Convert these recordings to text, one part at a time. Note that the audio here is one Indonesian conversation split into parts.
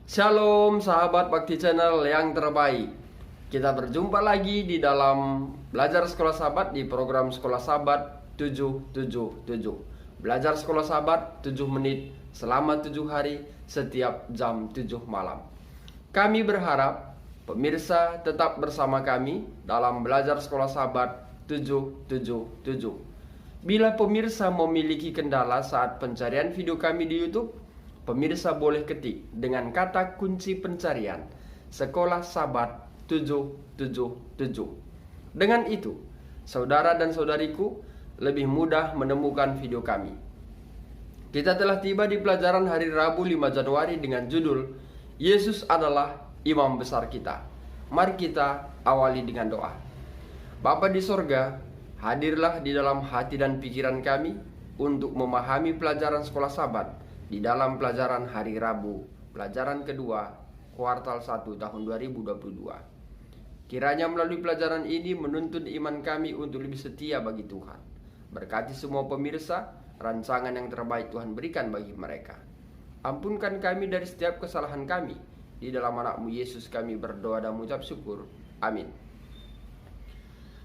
Shalom sahabat Bakti Channel yang terbaik. Kita berjumpa lagi di dalam Belajar Sekolah Sahabat di program Sekolah Sahabat 777. Belajar Sekolah Sahabat 7 menit selama 7 hari setiap jam 7 malam. Kami berharap pemirsa tetap bersama kami dalam Belajar Sekolah Sahabat 777. Bila pemirsa memiliki kendala saat pencarian video kami di YouTube, pemirsa boleh ketik dengan kata kunci pencarian Sekolah Sahabat 777. Dengan itu, saudara dan saudariku lebih mudah menemukan video kami. Kita telah tiba di pelajaran hari Rabu 5 Januari dengan judul Yesus adalah Imam Besar kita. Mari kita awali dengan doa. Bapa di sorga, hadirlah di dalam hati dan pikiran kami untuk memahami pelajaran Sekolah Sahabat di dalam pelajaran hari Rabu, pelajaran kedua, kuartal 1 tahun 2022. Kiranya melalui pelajaran ini menuntun iman kami untuk lebih setia bagi Tuhan. Berkati semua pemirsa, rancangan yang terbaik Tuhan berikan bagi mereka. Ampunkan kami dari setiap kesalahan kami. Di dalam anak-Mu Yesus kami berdoa dan mengucap syukur. Amin.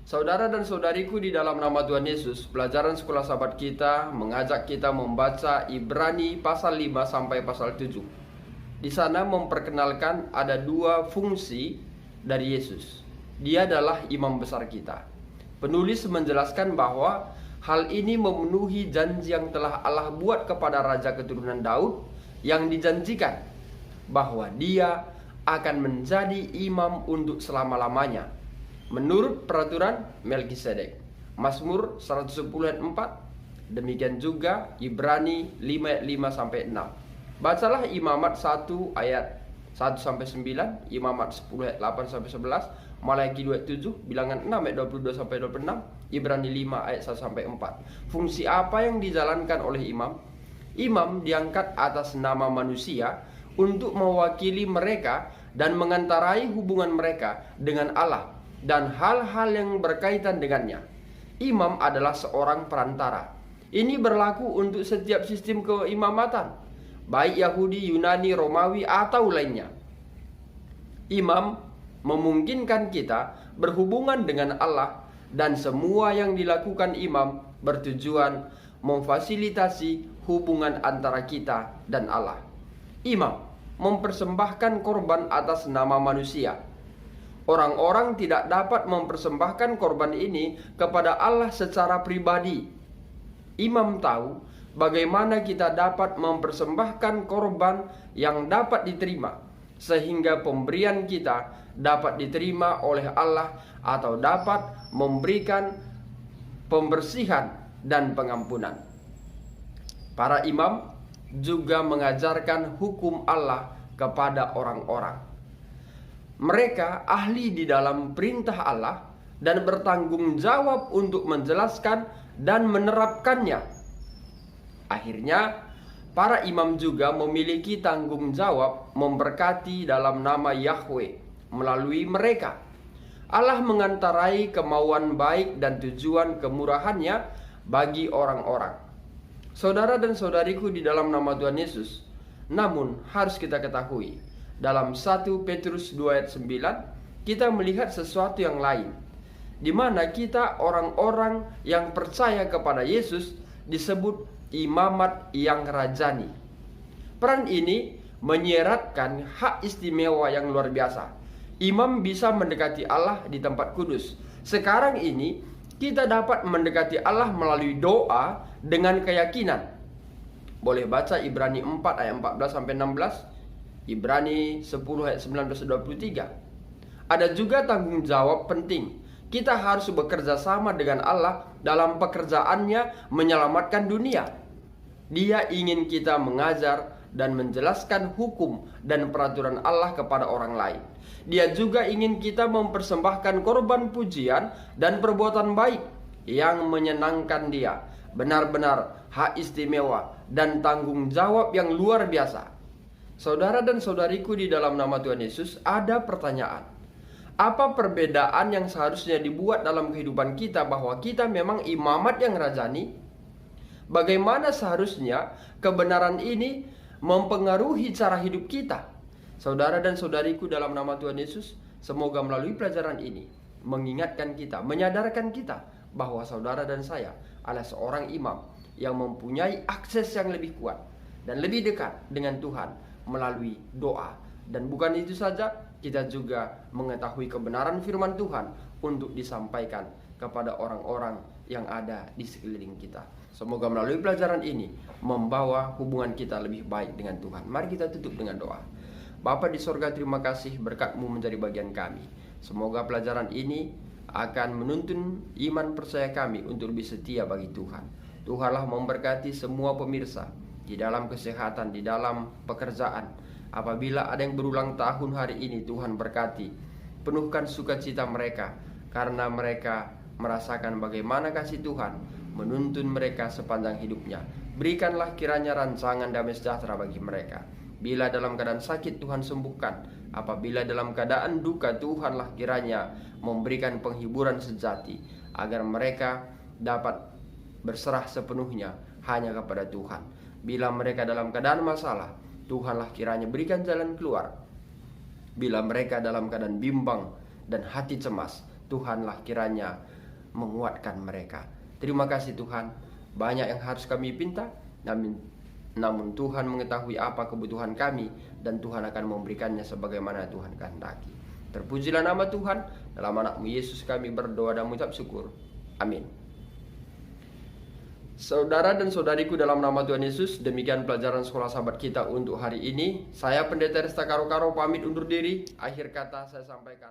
Saudara dan saudariku, di dalam nama Tuhan Yesus, pelajaran Sekolah Sahabat kita mengajak kita membaca Ibrani pasal 5 sampai pasal 7. Di sana memperkenalkan ada dua fungsi dari Yesus. Dia adalah imam besar kita. Penulis menjelaskan bahwa hal ini memenuhi janji yang telah Allah buat kepada raja keturunan Daud yang dijanjikan bahwa dia akan menjadi imam untuk selama-lamanya menurut peraturan Melkisedek. Mazmur 110 ayat 4, demikian juga Ibrani 5 ayat 5 sampai 6. Bacalah Imamat 1 ayat 1 sampai 9, Imamat 10 ayat 8 sampai 11, Malaki 2 ayat 7, Bilangan 6 ayat 22 sampai 26, Ibrani 5 ayat 1 sampai 4. Fungsi apa yang dijalankan oleh imam? Imam diangkat atas nama manusia untuk mewakili mereka dan mengantarai hubungan mereka dengan Allah dan hal-hal yang berkaitan dengannya. Imam adalah seorang perantara. Ini berlaku untuk setiap sistem keimamatan, baik Yahudi, Yunani, Romawi, atau lainnya. Imam memungkinkan kita berhubungan dengan Allah, dan semua yang dilakukan imam bertujuan memfasilitasi hubungan antara kita dan Allah. Imam mempersembahkan korban atas nama manusia. Orang-orang tidak dapat mempersembahkan korban ini kepada Allah secara pribadi. Imam tahu bagaimana kita dapat mempersembahkan korban yang dapat diterima, sehingga pemberian kita dapat diterima oleh Allah atau dapat memberikan pembersihan dan pengampunan. Para imam juga mengajarkan hukum Allah kepada orang-orang. Mereka ahli di dalam perintah Allah dan bertanggung jawab untuk menjelaskan dan menerapkannya. Akhirnya, para imam juga memiliki tanggung jawab memberkati dalam nama Yahweh melalui mereka. Allah mengantarai kemauan baik dan tujuan kemurahannya bagi orang-orang. Saudara dan saudariku di dalam nama Tuhan Yesus, namun harus kita ketahui, dalam 1 Petrus 2 ayat 9, kita melihat sesuatu yang lain, di mana kita orang-orang yang percaya kepada Yesus disebut imamat yang rajani. Peran ini menyeratkan hak istimewa yang luar biasa. Imam bisa mendekati Allah di tempat kudus. Sekarang ini kita dapat mendekati Allah melalui doa dengan keyakinan. Boleh baca Ibrani 4 ayat 14 sampai 16, Ibrani 10 ayat 19-23. Ada juga tanggung jawab penting. Kita harus bekerja sama dengan Allah dalam pekerjaannya menyelamatkan dunia. Dia ingin kita mengajar dan menjelaskan hukum dan peraturan Allah kepada orang lain. Dia juga ingin kita mempersembahkan korban pujian dan perbuatan baik yang menyenangkan Dia. Benar-benar hak istimewa dan tanggung jawab yang luar biasa. Saudara dan saudariku di dalam nama Tuhan Yesus, ada pertanyaan. Apa perbedaan yang seharusnya dibuat dalam kehidupan kita bahwa kita memang imamat yang rajani? Bagaimana seharusnya kebenaran ini mempengaruhi cara hidup kita? Saudara dan saudariku dalam nama Tuhan Yesus, semoga melalui pelajaran ini mengingatkan kita, menyadarkan kita bahwa saudara dan saya adalah seorang imam yang mempunyai akses yang lebih kuat dan lebih dekat dengan Tuhan melalui doa. Dan bukan itu saja, kita juga mengetahui kebenaran firman Tuhan untuk disampaikan kepada orang-orang yang ada di sekeliling kita. Semoga melalui pelajaran ini membawa hubungan kita lebih baik dengan Tuhan. Mari kita tutup dengan doa. Bapa di sorga, terima kasih berkat-Mu menjadi bagian kami. Semoga pelajaran ini akan menuntun iman percaya kami untuk lebih setia bagi Tuhan. Tuhanlah memberkati semua pemirsa di dalam kesehatan, di dalam pekerjaan. Apabila ada yang berulang tahun hari ini, Tuhan berkati. Penuhkan sukacita mereka karena mereka merasakan bagaimana kasih Tuhan menuntun mereka sepanjang hidupnya. Berikanlah kiranya rancangan damai sejahtera bagi mereka. Bila dalam keadaan sakit, Tuhan sembuhkan. Apabila dalam keadaan duka, Tuhanlah kiranya memberikan penghiburan sejati, agar mereka dapat berserah sepenuhnya hanya kepada Tuhan. Bila mereka dalam keadaan masalah, Tuhanlah kiranya berikan jalan keluar. Bila mereka dalam keadaan bimbang dan hati cemas, Tuhanlah kiranya menguatkan mereka. Terima kasih Tuhan. Banyak yang harus kami pinta, namun Tuhan mengetahui apa kebutuhan kami, dan Tuhan akan memberikannya sebagaimana Tuhan kehendaki. Terpujilah nama Tuhan. Dalam anak-Mu Yesus kami berdoa dan mengucap syukur. Amin. Saudara dan saudariku dalam nama Tuhan Yesus, demikian pelajaran sekolah sahabat kita untuk hari ini. Saya Pendeta Resta Karo-Karo pamit undur diri. Akhir kata saya sampaikan.